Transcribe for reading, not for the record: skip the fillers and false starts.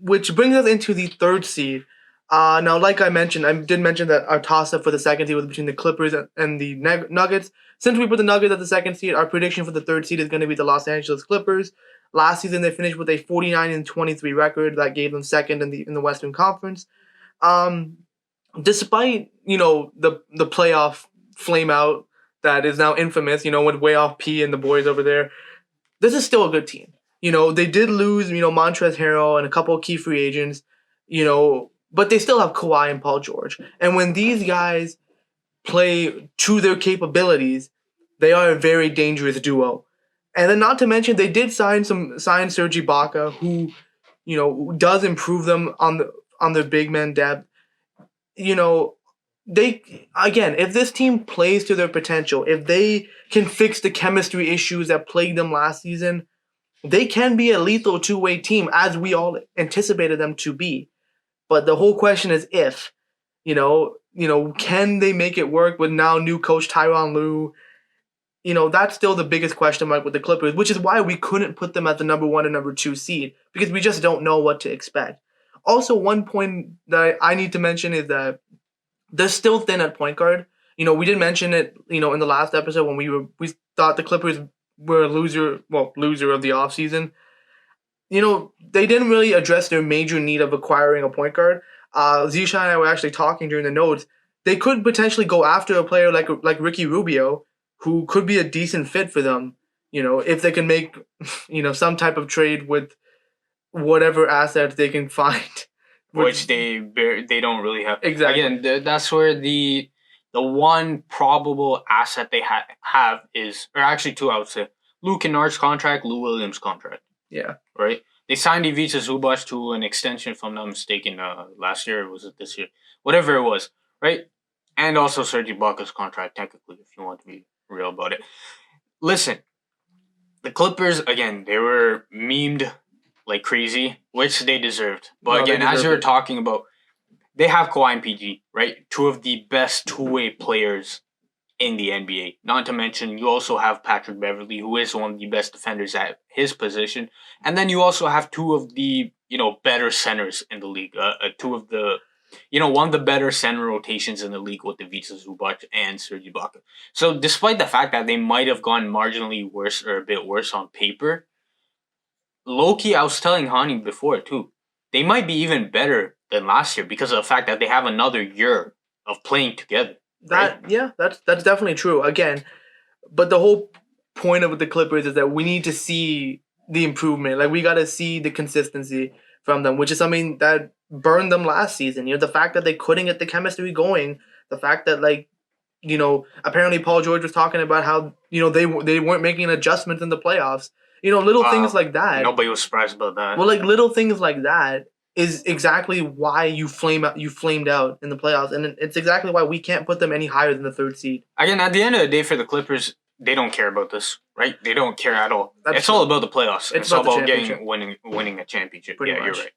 which brings us into the third seed. Now, like I mentioned, I did mention that our toss-up for the second seed was between the Clippers and the Nuggets. Since we put the Nuggets at the second seed, our prediction for the third seed is going to be the Los Angeles Clippers. Last season, they finished with a 49-23 record that gave them second in the Western Conference. Despite the playoff flame out that is now infamous, with Way Off P and the boys over there, this is still a good team. They did lose, Montrezl Harrell and a couple of key free agents, but they still have Kawhi and Paul George. And when these guys play to their capabilities, they are a very dangerous duo. And then not to mention, they did sign Serge Ibaka, who, does improve them on their big man depth. If this team plays to their potential, if they can fix the chemistry issues that plagued them last season, they can be a lethal two-way team as we all anticipated them to be. But the whole question is if, can they make it work with now new coach Tyronn Lue? That's still the biggest question mark with the Clippers, which is why we couldn't put them at the number 1 and number 2 seed, because we just don't know what to expect. Also, one point that I need to mention is that they're still thin at point guard. We did mention it, in the last episode when we thought the Clippers were a loser of the offseason. They didn't really address their major need of acquiring a point guard. Zisha and I were actually talking during the notes. They could potentially go after a player like Ricky Rubio, who could be a decent fit for them, if they can make, some type of trade with whatever assets they can find. Which they don't really have. Exactly. Again, that's where the one probable asset they have is, or actually two, I would say, Lou Kennard's contract, Lou Williams' contract. Yeah. Right? They signed Ivica Zubac to an extension, if I'm not mistaken, last year, or was it this year? Whatever it was, right? And also Serge Ibaka's contract, technically, if you want to be real about it. Listen, the Clippers, again, they were memed like crazy, which they deserved. But again, as you were talking about, they have Kawhi and PG, right? Two of the best two-way players in the NBA. Not to mention, you also have Patrick Beverley, who is one of the best defenders at his position. And then you also have two of the, better centers in the league. Two of the, one of the better center rotations in the league with Ivica Zubac and Serge Ibaka. So despite the fact that they might have gone marginally worse or a bit worse on paper, low-key, I was telling Hani before too, they might be even better than last year because of the fact that they have another year of playing together. Right? That's definitely true. Again, but the whole point of the Clippers is that we need to see the improvement. Like, we got to see the consistency from them, which is something that burned them last season. The fact that they couldn't get the chemistry going, the fact that, apparently Paul George was talking about how, they weren't making adjustments in the playoffs. Little things like that. Nobody was surprised about that. Well, little things like that is exactly why you flamed out in the playoffs, and it's exactly why we can't put them any higher than the third seed. Again, at the end of the day, for the Clippers, they don't care about this, right? They don't care at all. It's all about the playoffs. It's all about winning a championship. You're right.